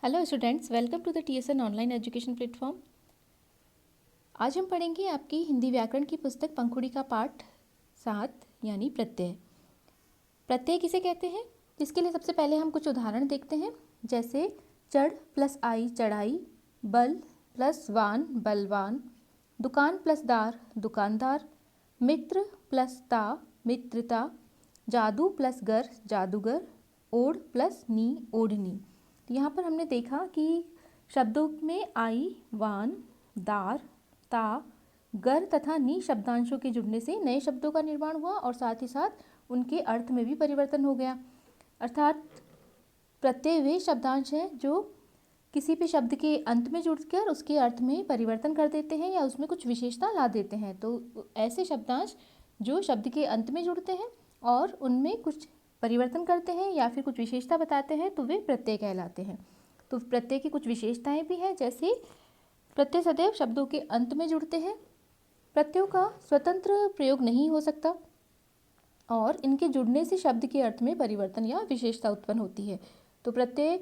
Hello students, welcome to the TSN online education platform. आज हम पढ़ेंगे आपकी हिंदी व्याकरण की पुस्तक पंखुड़ी का पाठ 7 यानी प्रत्यय। प्रत्यय किसे कहते हैं, इसके लिए सबसे पहले हम कुछ उदाहरण देखते हैं। जैसे चढ़ प्लस आई चढ़ाई, बल प्लस वान बलवान, दुकान प्लस दार दुकानदार, मित्र प्लस ता मित्रता, जादू प्लस गर जादूगर, ओढ़ प्लस नी ओढ़नी। तो यहाँ पर हमने देखा कि शब्दों में आई, वान, दार, ता, गर तथा नी शब्दांशों के जुड़ने से नए शब्दों का निर्माण हुआ और साथ ही साथ उनके अर्थ में भी परिवर्तन हो गया। अर्थात प्रत्यय वे शब्दांश हैं जो किसी भी शब्द के अंत में जुड़कर उसके अर्थ में परिवर्तन कर देते हैं या उसमें कुछ विशेषता ला देते हैं। तो ऐसे शब्दांश जो शब्द के अंत में जुड़ते हैं और उनमें कुछ परिवर्तन करते हैं या फिर कुछ विशेषता बताते हैं तो वे प्रत्यय कहलाते हैं। तो प्रत्यय की कुछ विशेषताएं भी हैं, जैसे प्रत्यय सदैव शब्दों के अंत में जुड़ते हैं, प्रत्ययों का स्वतंत्र प्रयोग नहीं हो सकता और इनके जुड़ने से शब्द के अर्थ में परिवर्तन या विशेषता उत्पन्न होती है। तो प्रत्यय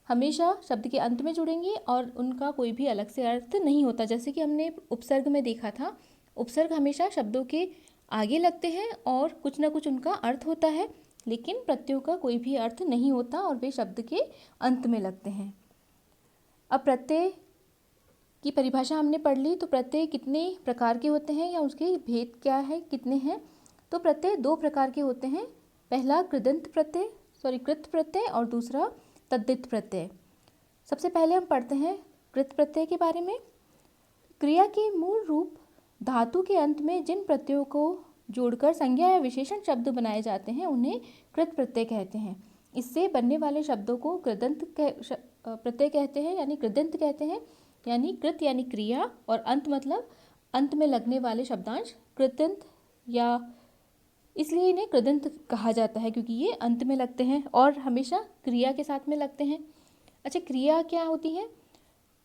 हमेशा शब्द के अंत में जुड़ेंगे और उनका कोई भी अलग से अर्थ नहीं होता। जैसे कि हमने उपसर्ग में देखा था, उपसर्ग हमेशा शब्दों के आगे लगते हैं और कुछ ना कुछ उनका अर्थ होता है, लेकिन प्रत्ययों का कोई भी अर्थ नहीं होता और वे शब्द के अंत में लगते हैं। अब प्रत्यय की परिभाषा हमने पढ़ ली, तो प्रत्यय कितने प्रकार के होते हैं या उसके भेद क्या है, कितने हैं। तो प्रत्यय दो प्रकार के होते हैं, पहला कृत प्रत्यय और दूसरा तद्धित प्रत्यय। सबसे पहले हम पढ़ते हैं कृत प्रत्यय के बारे में। क्रिया के मूल रूप धातु के अंत में जिन प्रत्ययों को जोड़कर संज्ञा या विशेषण शब्द बनाए जाते हैं उन्हें कृत प्रत्यय कहते हैं। इससे बनने वाले शब्दों को कृदंत प्रत्यय कहते हैं यानी कृदंत कहते हैं। यानी कृत यानी क्रिया और अंत मतलब अंत में लगने वाले शब्दांश कृदंत, या इसलिए इन्हें कृदंत कहा जाता है क्योंकि ये अंत में लगते हैं और हमेशा क्रिया के साथ में लगते हैं। अच्छा, क्रिया क्या होती है?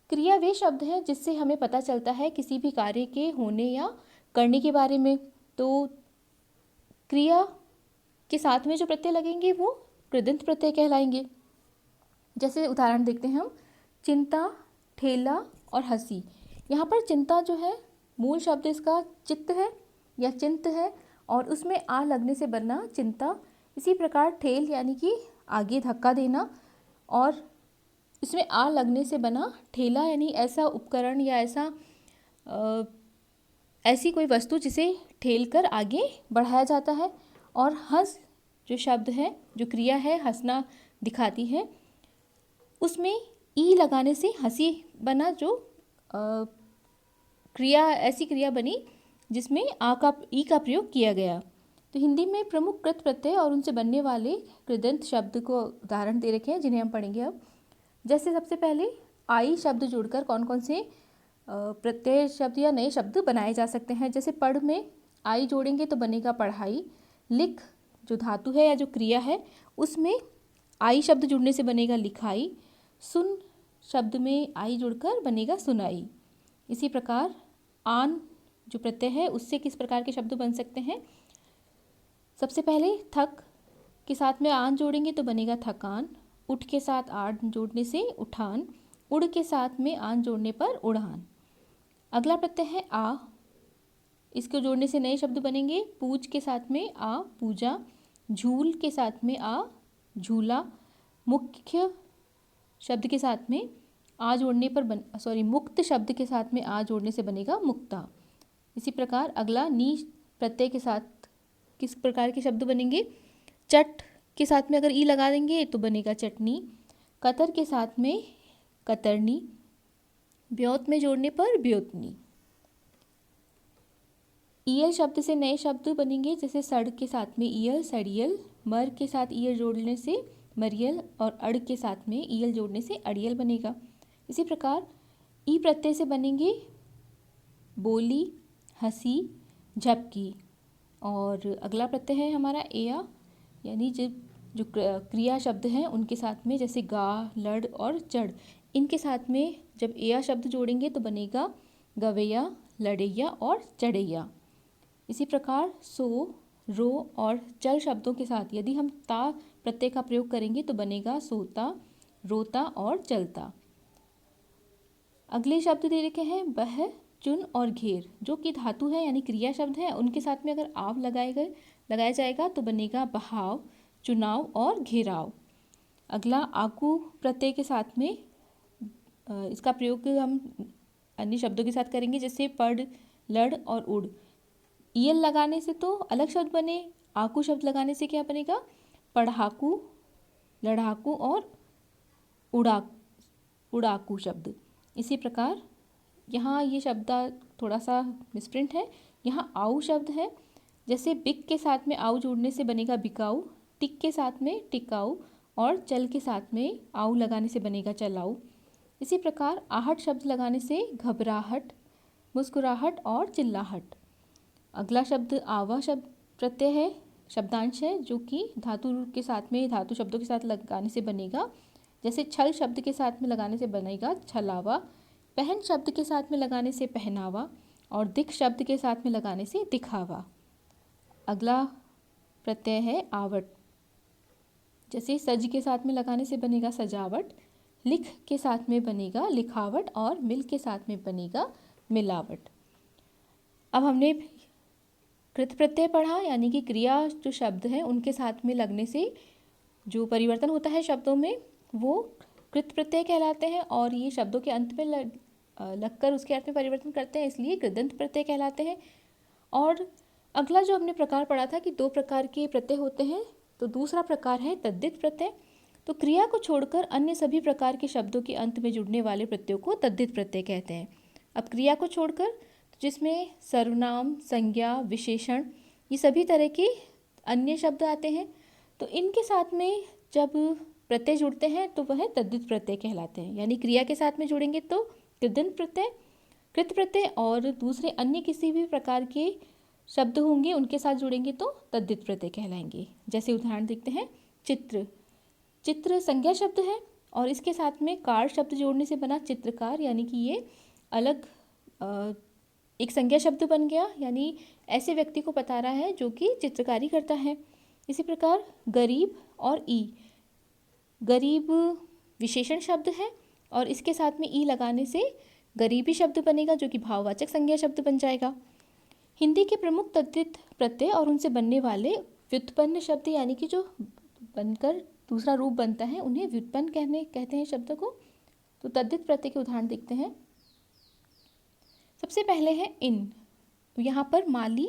क्रिया वे शब्द हैं जिससे हमें पता चलता है किसी भी कार्य के होने या करने के बारे में। तो क्रिया के साथ में जो प्रत्यय लगेंगे वो कृदंत प्रत्यय कहलाएंगे। जैसे उदाहरण देखते हैं हम, चिंता, ठेला और हंसी। यहाँ पर चिंता जो है मूल शब्द इसका चित्त है या चिंत है और उसमें आ लगने से बनना चिंता। इसी प्रकार ठेल यानी कि आगे धक्का देना और इसमें आ लगने से बना ठेला यानी ऐसा उपकरण या ऐसी कोई वस्तु जिसे ठेल कर आगे बढ़ाया जाता है। और हंस जो शब्द है, जो क्रिया है हंसना दिखाती है, उसमें ई लगाने से हंसी बना, जो क्रिया ऐसी क्रिया बनी जिसमें ई का प्रयोग किया गया। तो हिंदी में प्रमुख कृत प्रत्यय और उनसे बनने वाले कृदंत शब्द को उदाहरण दे रखे हैं जिन्हें हम पढ़ेंगे अब। जैसे सबसे पहले आई शब्द जुड़कर कौन कौन से प्रत्यय शब्द या नए शब्द बनाए जा सकते हैं। जैसे पढ़ में आई जोड़ेंगे तो बनेगा पढ़ाई। लिख जो धातु है या जो क्रिया है उसमें आई शब्द जुड़ने से बनेगा लिखाई। सुन शब्द में आई जुड़कर बनेगा सुनाई। इसी प्रकार आन जो प्रत्यय है उससे किस प्रकार के शब्द बन सकते हैं। सबसे पहले थक के साथ में आन जोड़ेंगे तो बनेगा थकान। उठ के साथ आन जोड़ने से उठान। उड़ के साथ में आन जोड़ने पर उड़ान। अगला प्रत्यय है आ, इसको जोड़ने से नए शब्द बनेंगे। पूज के साथ में आ पूजा। झूल के साथ में आ झूला। मुख्य शब्द के साथ में आ जोड़ने पर मुक्त शब्द के साथ में आ जोड़ने से बनेगा मुक्ता। इसी प्रकार अगला नी प्रत्यय के साथ किस प्रकार के शब्द बनेंगे। चट के साथ में अगर ई लगा देंगे तो बनेगा चटनी। कतर के साथ में कतरनी। ब्योत में जोड़ने पर ब्योतनी। ईयल शब्द से नए शब्द बनेंगे, जैसे सड़ के साथ में ईयल सड़ियल। मर के साथ ईयल जोड़ने से मरियल और अड़ के साथ में ईयल जोड़ने से अड़ियल बनेगा। इसी प्रकार ई प्रत्यय से बनेंगे बोली, हंसी, झपकी। और अगला प्रत्यय है हमारा एया, यानी जो क्रिया शब्द हैं उनके साथ में, जैसे गा, लड़ और चढ़, इनके साथ में जब एया शब्द जोड़ेंगे तो बनेगा गवैया, लड़ैया और चढ़ैया। इसी प्रकार सो, रो और चल शब्दों के साथ यदि हम ता प्रत्यय का प्रयोग करेंगे तो बनेगा सोता, रोता और जलता। अगले शब्द दे रखे हैं बह, चुन और घेर, जो कि धातु है यानी क्रिया शब्द है। उनके साथ में अगर आव लगाया जाएगा तो बनेगा बहाव, चुनाव और घेराव। अगला आकू प्रत्यय के साथ में इसका प्रयोग हम अन्य शब्दों के साथ करेंगे, जैसे पढ़, लड़ और उड़। ईयल लगाने से तो अलग शब्द बने, आकू शब्द लगाने से क्या बनेगा? पढ़ाकू, लड़ाकू और उड़ाकू शब्द। इसी प्रकार यहाँ ये शब्द थोड़ा सा मिसप्रिंट है। यहाँ आऊ शब्द है, जैसे बिक के साथ में आऊ जोड़ने से बनेगा बिकाऊ, टिक के साथ में टिकाऊ और चल के साथ में आऊ लगाने से बनेगा चलाऊ। इसी प्रकार आहट शब्द लगाने से घबराहट, मुस्कुराहट और चिल्लाहट। अगला शब्द आवा शब्द प्रत्यय है, शब्दांश है, जो कि धातु के साथ में धातु शब्दों के साथ लगाने से बनेगा, जैसे छल शब्द के साथ में लगाने से बनेगा छलावा, पहन शब्द के साथ में लगाने से पहनावा और दिख शब्द के साथ में लगाने से दिखावा। अगला प्रत्यय है आवट, जैसे सज के साथ में लगाने से बनेगा सजावट, लिख के साथ में बनेगा लिखावट और मिल के साथ में बनेगा मिलावट। अब हमने कृत प्रत्यय पढ़ा, यानी कि क्रिया जो शब्द है उनके साथ में लगने से जो परिवर्तन होता है शब्दों में वो कृत प्रत्यय कहलाते हैं, और ये शब्दों के अंत में लगकर उसके अर्थ में परिवर्तन करते हैं, इसलिए कृदंत प्रत्यय कहलाते हैं। और अगला जो हमने प्रकार पढ़ा था कि 2 प्रकार के प्रत्यय होते हैं, तो दूसरा प्रकार है तद्धित प्रत्यय। तो क्रिया को छोड़कर अन्य सभी प्रकार के शब्दों के अंत में जुड़ने वाले प्रत्ययों को तद्धित प्रत्यय कहते हैं। अब क्रिया को छोड़कर जिसमें सर्वनाम, संज्ञा, विशेषण, ये सभी तरह के अन्य शब्द आते हैं, तो इनके साथ में जब प्रत्यय जुड़ते हैं तो वह तद्धित प्रत्यय कहलाते हैं। यानी क्रिया के साथ में जुड़ेंगे तो कृदंत प्रत्यय, कृत प्रत्यय, और दूसरे अन्य किसी भी प्रकार के शब्द होंगे उनके साथ जुड़ेंगे तो तद्धित प्रत्यय कहलाएंगे। जैसे उदाहरण देखते हैं, चित्र। चित्र संज्ञा शब्द है और इसके साथ में कार शब्द जोड़ने से बना चित्रकार, यानी कि ये अलग एक संज्ञा शब्द बन गया, यानी ऐसे व्यक्ति को बता रहा है जो कि चित्रकारी करता है। इसी प्रकार गरीब और ई, गरीब विशेषण शब्द है और इसके साथ में ई लगाने से गरीबी शब्द बनेगा, जो कि भाववाचक संज्ञा शब्द बन जाएगा। हिंदी के प्रमुख तद्धित प्रत्यय और उनसे बनने वाले व्युत्पन्न शब्द, यानी कि जो बनकर दूसरा रूप बनता है, उन्हें व्युत्पन्न कहते हैं शब्द को। तो तद्धित प्रत्यय के उदाहरण देखते हैं। सबसे पहले है इन। तो यहाँ पर माली,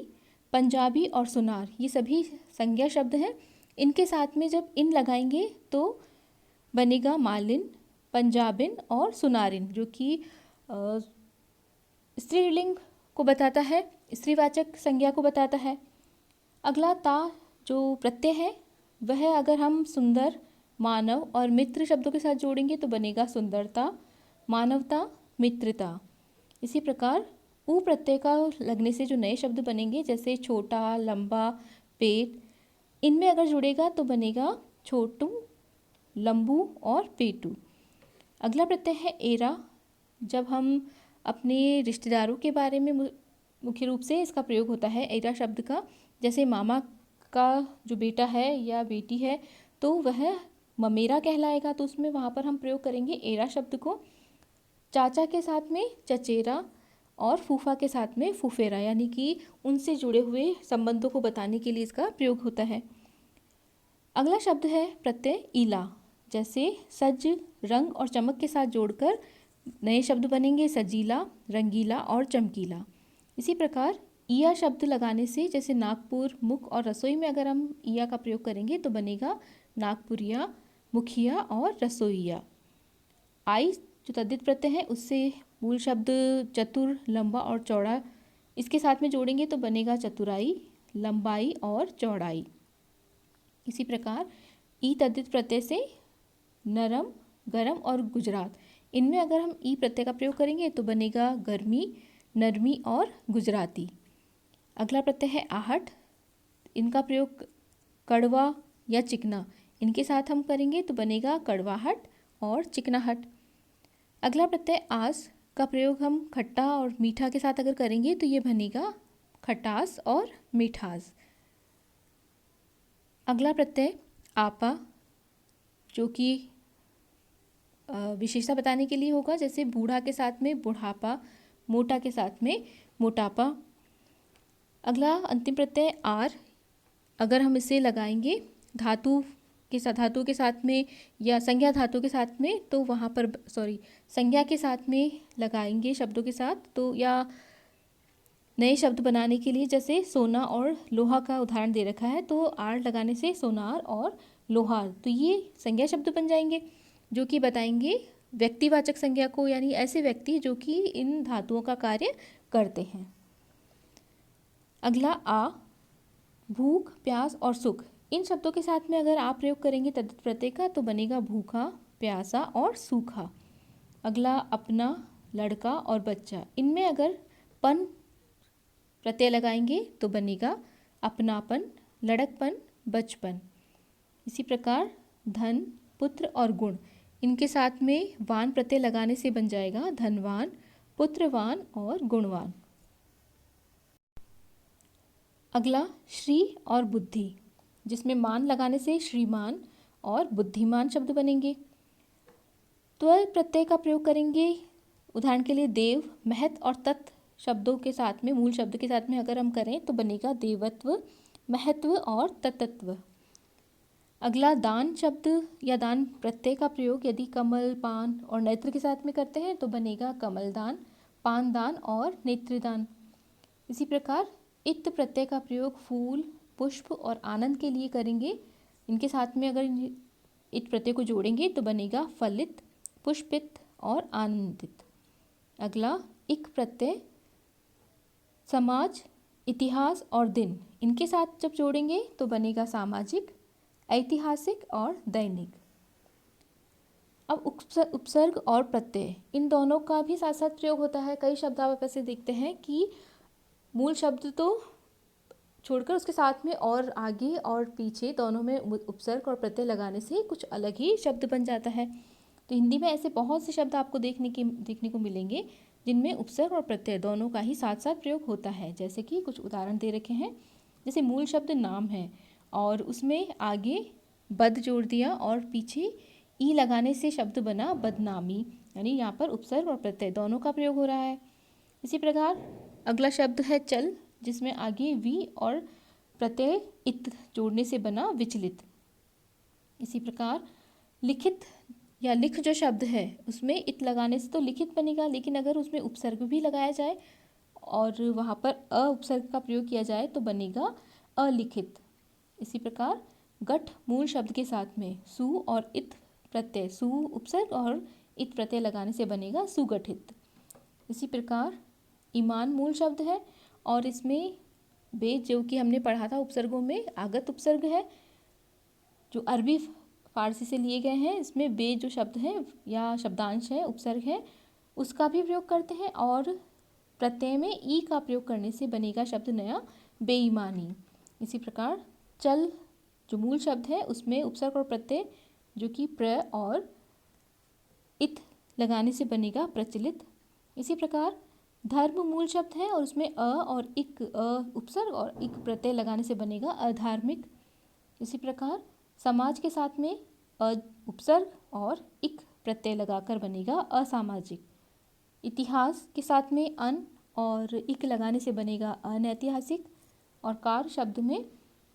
पंजाबी और सुनार, ये सभी संज्ञा शब्द हैं। इनके साथ में जब इन लगाएंगे तो बनेगा मालिन, पंजाबिन और सुनारिन, जो कि स्त्रीलिंग को बताता है, स्त्रीवाचक संज्ञा को बताता है। अगला ता जो प्रत्यय है वह अगर हम सुंदर, मानव और मित्र शब्दों के साथ जोड़ेंगे तो बनेगा सुंदरता, मानवता, मित्रता। इसी प्रकार ऊ प्रत्यय का लगने से जो नए शब्द बनेंगे, जैसे छोटा, लंबा, पेट, इनमें अगर जुड़ेगा तो बनेगा छोटू, लंबू और पेटू। अगला प्रत्यय है एरा। जब हम अपने रिश्तेदारों के बारे में मुख्य रूप से इसका प्रयोग होता है एरा शब्द का, जैसे मामा का जो बेटा है या बेटी है तो वह ममेरा कहलाएगा, तो उसमें वहाँ पर हम प्रयोग करेंगे एरा शब्द को। चाचा के साथ में चचेरा और फूफा के साथ में फूफेरा, यानी कि उनसे जुड़े हुए संबंधों को बताने के लिए इसका प्रयोग होता है। अगला शब्द है प्रत्यय ईला। जैसे सज, रंग और चमक के साथ जोड़कर नए शब्द बनेंगे सजीला, रंगीला और चमकीला। इसी प्रकार ईया शब्द लगाने से, जैसे नागपुर, मुख और रसोई में अगर हम ईया का प्रयोग करेंगे तो बनेगा नागपुरिया, मुखिया और रसोईया। आई जो तद्धित प्रत्यय है उससे मूल शब्द चतुर, लंबा और चौड़ा, इसके साथ में जोड़ेंगे तो बनेगा चतुराई, लंबाई और चौड़ाई। इसी प्रकार ई तद्धित प्रत्यय से नरम, गरम और गुजरात, इनमें अगर हम ई प्रत्यय का प्रयोग करेंगे तो बनेगा गर्मी, नरमी और गुजराती। अगला प्रत्यय है आहट। इनका प्रयोग कड़वा या चिकना, इनके साथ हम करेंगे तो बनेगा कड़वाहट और चिकनाहट। अगला प्रत्यय आस का प्रयोग हम खट्टा और मीठा के साथ अगर करेंगे तो ये बनेगा खटास और मिठास। अगला प्रत्यय आपा, जो कि विशेषता बताने के लिए होगा, जैसे बूढ़ा के साथ में बुढ़ापा, मोटा के साथ में मोटापा। अगला अंतिम प्रत्यय आर, अगर हम इसे लगाएंगे धातु के साथ में या संज्ञा धातु के साथ में, तो वहाँ पर संज्ञा के साथ में लगाएंगे शब्दों के साथ, तो या नए शब्द बनाने के लिए जैसे सोना और लोहा का उदाहरण दे रखा है, तो आर लगाने से सोनार और लोहार, तो ये संज्ञा शब्द बन जाएंगे जो कि बताएंगे व्यक्तिवाचक संज्ञा को, यानी ऐसे व्यक्ति जो कि इन धातुओं का कार्य करते हैं। अगला आ, भूख, प्यास और सुख, इन शब्दों के साथ में अगर आप प्रयोग करेंगे तद्धित प्रत्यय का तो बनेगा भूखा, प्यासा और सूखा। अगला अपना, लड़का और बच्चा, इनमें अगर पन प्रत्यय लगाएंगे तो बनेगा अपनापन, लड़कपन, बचपन। इसी प्रकार धन, पुत्र और गुण, इनके साथ में वान प्रत्यय लगाने से बन जाएगा धनवान, पुत्रवान और गुणवान। अगला श्री और बुद्धि, जिसमें मान लगाने से श्रीमान और बुद्धिमान शब्द बनेंगे। त्व प्रत्यय का प्रयोग करेंगे, उदाहरण के लिए देव, महत और तत् शब्दों के साथ में, मूल शब्द के साथ में अगर हम करें तो बनेगा देवत्व, महत्व और तत्त्व। अगला दान शब्द या दान प्रत्यय का प्रयोग यदि कमल, पान और नेत्र के साथ में करते हैं तो बनेगा कमलदान, पानदान और नेत्रदान। इसी प्रकार इत प्रत्यय का प्रयोग फूल, पुष्प और आनंद के लिए करेंगे, इनके साथ में अगर इत प्रत्यय को जोड़ेंगे तो बनेगा फलित, पुष्पित और आनंदित। अगला इक प्रत्यय समाज, इतिहास और दिन, इनके साथ जब जोड़ेंगे तो बनेगा सामाजिक, ऐतिहासिक और दैनिक। अब उपसर्ग और प्रत्यय, इन दोनों का भी साथ साथ प्रयोग होता है। कई शब्द आप ऐसे देखते हैं कि मूल शब्द तो छोड़कर उसके साथ में और आगे और पीछे दोनों में उपसर्ग और प्रत्यय लगाने से कुछ अलग ही शब्द बन जाता है। तो हिंदी में ऐसे बहुत से शब्द आपको देखने को मिलेंगे जिनमें उपसर्ग और प्रत्यय दोनों का ही साथ साथ प्रयोग होता है। जैसे कि कुछ उदाहरण दे रखे हैं, जैसे मूल शब्द नाम है और उसमें आगे बद जोड़ दिया और पीछे ई लगाने से शब्द बना बदनामी, यानी यहाँ पर उपसर्ग और प्रत्यय दोनों का प्रयोग हो रहा है। इसी प्रकार अगला शब्द है चल, जिसमें आगे वी और प्रत्यय इत जोड़ने से बना विचलित। इसी प्रकार लिखित या लिख जो शब्द है उसमें इत लगाने से तो लिखित बनेगा, लेकिन अगर उसमें उपसर्ग भी लगाया जाए और वहाँ पर अ उपसर्ग का प्रयोग किया जाए तो बनेगा अलिखित। इसी प्रकार गठ मूल शब्द के साथ में सु और इत प्रत्यय, सु उपसर्ग और इत प्रत्यय लगाने से बनेगा सुगठित। इसी प्रकार ईमान मूल शब्द है और इसमें बे जो कि हमने पढ़ा था उपसर्गों में आगत उपसर्ग है जो अरबी फारसी से लिए गए हैं। इसमें बे जो शब्द है या शब्दांश है, उपसर्ग है, उसका भी प्रयोग करते हैं और प्रत्यय में ई का प्रयोग करने से बनेगा शब्द नया बेईमानी। इसी प्रकार चल जो मूल शब्द है उसमें उपसर्ग और प्रत्यय जो कि प्र और इत लगाने से बनेगा प्रचलित। इसी प्रकार धर्म मूल शब्द है और उसमें अ और इक, अ उपसर्ग और इक प्रत्यय लगाने से बनेगा अधार्मिक। इसी प्रकार समाज के साथ में अ उपसर्ग और इक प्रत्यय लगाकर बनेगा असामाजिक। इतिहास के साथ में अन और इक लगाने से बनेगा अनैतिहासिक। और कार शब्द में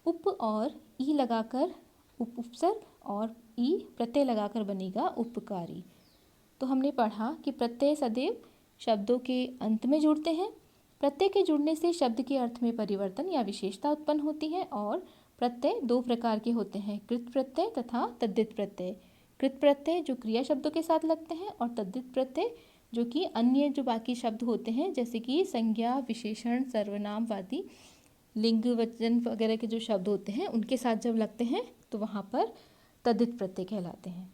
उप और ई लगाकर उपसर्ग और ई प्रत्यय लगाकर बनेगा उपकारी। तो हमने पढ़ा कि प्रत्यय सदैव शब्दों के अंत में जुड़ते हैं। प्रत्यय के जुड़ने से शब्द के अर्थ में परिवर्तन या विशेषता उत्पन्न होती है और प्रत्यय दो प्रकार के होते हैं, कृत प्रत्यय तथा तद्धित प्रत्यय। कृत प्रत्यय जो क्रिया शब्दों के साथ लगते हैं और तद्धित प्रत्यय जो कि अन्य जो बाकी शब्द होते हैं जैसे कि संज्ञा, विशेषण, सर्वनामवादी, लिंग, वचन वगैरह के जो शब्द होते हैं उनके साथ जब लगते हैं तो वहाँ पर तद्धित प्रत्यय कहलाते हैं।